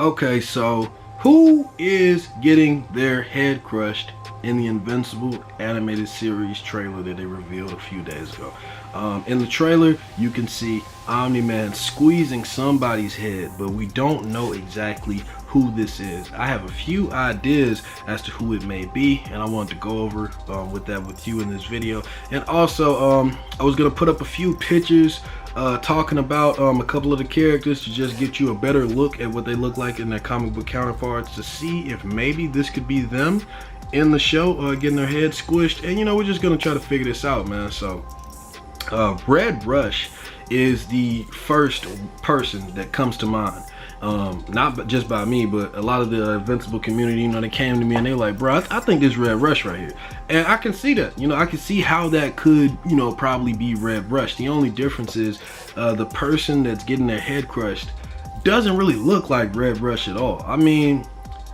Okay, so who is getting their head crushed in the Invincible animated series trailer that they revealed a few days ago? In the trailer, you can see Omni-Man squeezing somebody's head, but we don't know exactly who this is. I have a few ideas as to who it may be, and I wanted to go over with that with you in this video. And also, I was gonna put up a few pictures talking about a couple of the characters to just get you a better look at what they look like in their comic book counterparts, to see if maybe this could be them in the show getting their head squished. And you know, we're just gonna try to figure this out, man. So Red Rush is the first person that comes to mind. Not just by me, but a lot of the Invincible community, you know, they came to me and they were like, bro, I think this Red Rush right here. And I can see that, you know, I can see how that could, you know, probably be Red Rush. The only difference is the person that's getting their head crushed doesn't really look like Red Rush at all. I mean,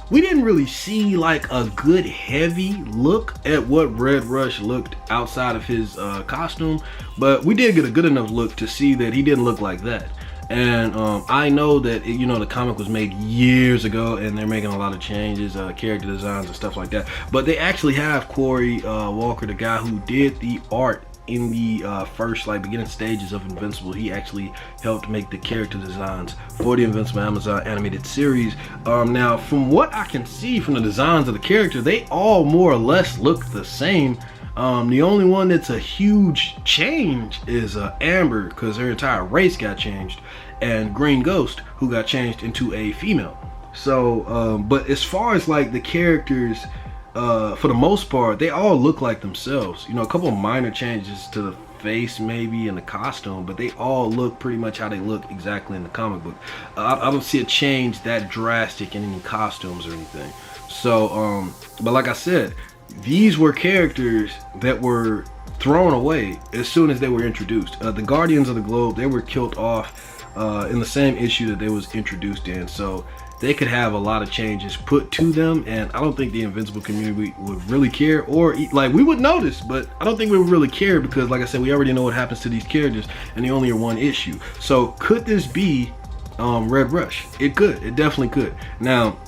we didn't really see like a good heavy look at what Red Rush looked outside of his costume, but we did get a good enough look to see that he didn't look like that. And I know that you know, the comic was made years ago and they're making a lot of changes, character designs and stuff like that, but they actually have Corey Walker, the guy who did the art in the first like beginning stages of Invincible. He actually helped make the character designs for the Invincible Amazon animated series. Now from what I can see from the designs of the character, they all more or less look the same. The only one that's a huge change is Amber, because her entire race got changed, and Green Ghost, who got changed into a female. So but as far as like the characters, for the most part, they all look like themselves. You know, a couple of minor changes to the face maybe and the costume, but they all look pretty much how they look exactly in the comic book. I don't see a change that drastic in any costumes or anything. So but like I said, these were characters that were thrown away as soon as they were introduced. The Guardians of the Globe, they were killed off in the same issue that they was introduced in, so they could have a lot of changes put to them, and I don't think the Invincible community would really care, or like we would notice, but I don't think we would really care, because like I said, we already know what happens to these characters and they only are one issue. So could this be Red Rush? It could, it definitely could. Now,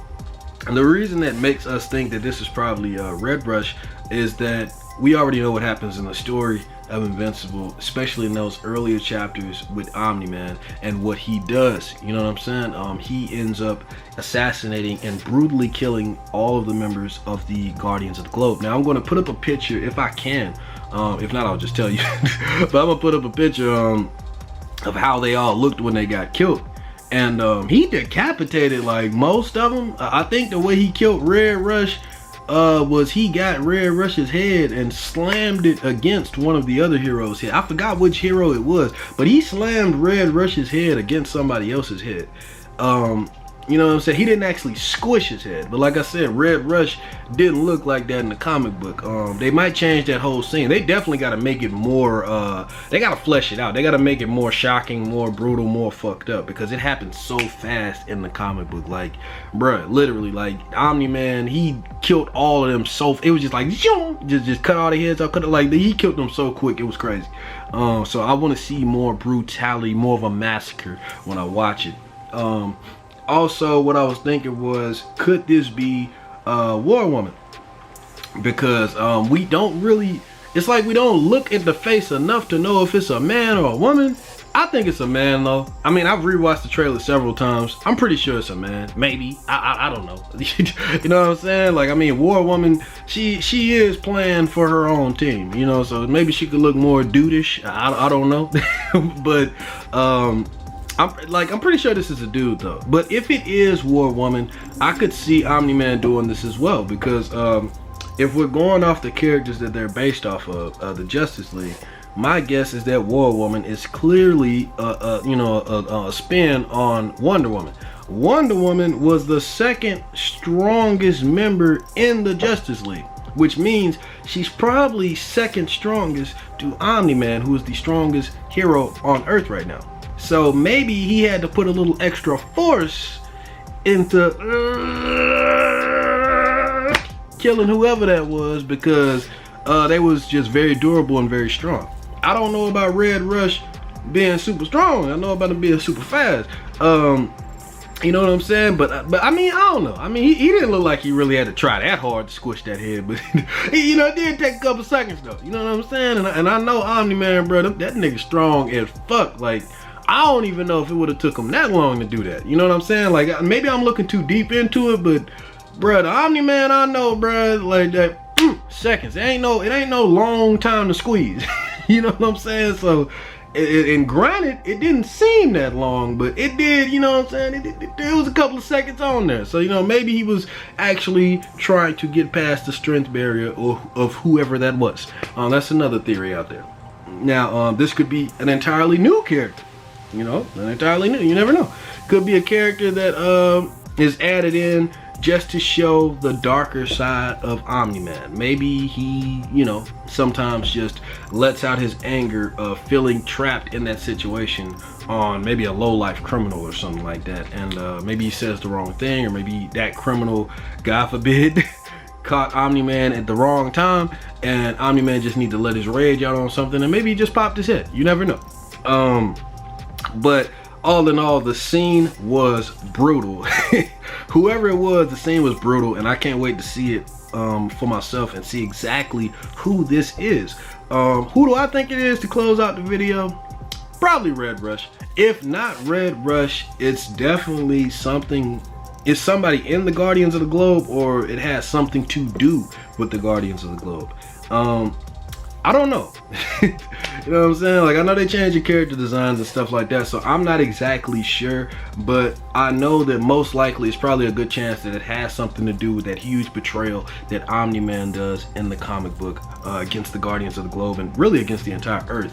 and the reason that makes us think that this is probably Red Rush is that we already know what happens in the story of Invincible, especially in those earlier chapters with Omni-Man and what he does. You know what I'm saying? He ends up assassinating and brutally killing all of the members of the Guardians of the Globe. Now I'm going to put up a picture if I can. If not, I'll just tell you. But I'm going to put up a picture of how they all looked when they got killed. And he decapitated like most of them. I think the way he killed Red Rush was he got Red Rush's head and slammed it against one of the other heroes' head. I forgot which hero it was, but he slammed Red Rush's head against somebody else's head. You know what I'm saying? He didn't actually squish his head, but like I said, Red Rush didn't look like that in the comic book. They might change that whole scene. They definitely got to make it more, they got to flesh it out. They got to make it more shocking, more brutal, more fucked up, because it happened so fast in the comic book. Like, bruh, literally, like, Omni-Man, he killed all of them so, it was just like, just cut all the heads off, like, he killed them so quick, it was crazy. So I want to see more brutality, more of a massacre when I watch it. Also, what I was thinking was, could this be War Woman? Because we don't really, it's like we don't look at the face enough to know if it's a man or a woman. I think it's a man though. I mean, I've rewatched the trailer several times. I'm pretty sure it's a man. Maybe. I don't know. You know what I'm saying? Like, I mean, War Woman, she is playing for her own team, you know, so maybe she could look more dudeish. I don't know. But I'm pretty sure this is a dude though. But if it is War Woman, I could see Omni-Man doing this as well, because if we're going off the characters that they're based off of, the Justice League, my guess is that War Woman is clearly a spin on Wonder Woman. Wonder Woman was the second strongest member in the Justice League, which means she's probably second strongest to Omni-Man, who is the strongest hero on Earth right now. So maybe he had to put a little extra force into killing whoever that was, because they was just very durable and very strong. I don't know about Red Rush being super strong. I know about him being super fast. You know what I'm saying? But I mean, I don't know. I mean, he didn't look like he really had to try that hard to squish that head, but you know, it did take a couple seconds though. You know what I'm saying? And I know Omni-Man, bro, that nigga strong as fuck. Like, I don't even know if it would have took him that long to do that. You know what I'm saying? Like, maybe I'm looking too deep into it, but bro, the Omni-Man I know, bro, like that seconds. It ain't no long time to squeeze. You know what I'm saying? So. And granted, it didn't seem that long, but it did, you know what I'm saying? There was a couple of seconds on there. So, you know, maybe he was actually trying to get past the strength barrier of whoever that was. That's another theory out there. Now, this could be an entirely new character. You know, an entirely new. You never know. Could be a character that is added in just to show the darker side of Omni-Man. Maybe he, you know, sometimes just lets out his anger of feeling trapped in that situation on maybe a low-life criminal or something like that. And maybe he says the wrong thing, or maybe that criminal, God forbid, caught Omni-Man at the wrong time, and Omni-Man just need to let his rage out on something, and maybe he just popped his head. You never know. But all in all, the scene was brutal. Whoever it was, the scene was brutal, and I can't wait to see it for myself and see exactly who this is. Who do I think it is to close out the video? Probably Red Rush. If not Red Rush, it's definitely something. It's somebody in the Guardians of the Globe, or it has something to do with the Guardians of the Globe. I don't know. You know what I'm saying? Like, I know they change your character designs and stuff like that, so I'm not exactly sure, but I know that most likely it's probably a good chance that it has something to do with that huge betrayal that Omni-Man does in the comic book against the Guardians of the Globe, and really against the entire Earth,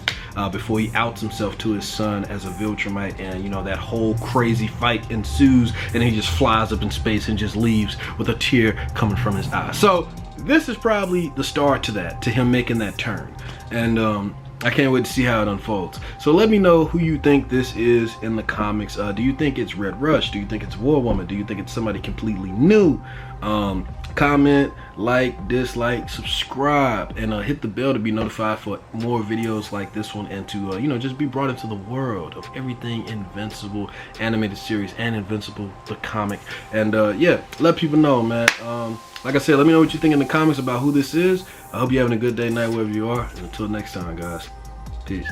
before he outs himself to his son as a Viltrumite, and you know, that whole crazy fight ensues, and he just flies up in space and just leaves with a tear coming from his eye. So this is probably the start to that, to him making that turn. And I can't wait to see how it unfolds. So let me know who you think this is in the comics. Do you think it's Red Rush? Do you think it's War Woman? Do you think it's somebody completely new? Comment, like, dislike, subscribe, and hit the bell to be notified for more videos like this one, and to you know, just be brought into the world of everything Invincible animated series and Invincible the comic. And yeah, let people know, man. Like I said, let me know what you think in the comments about who this is. I hope you're having a good day, night, wherever you are. And until next time, guys. Peace.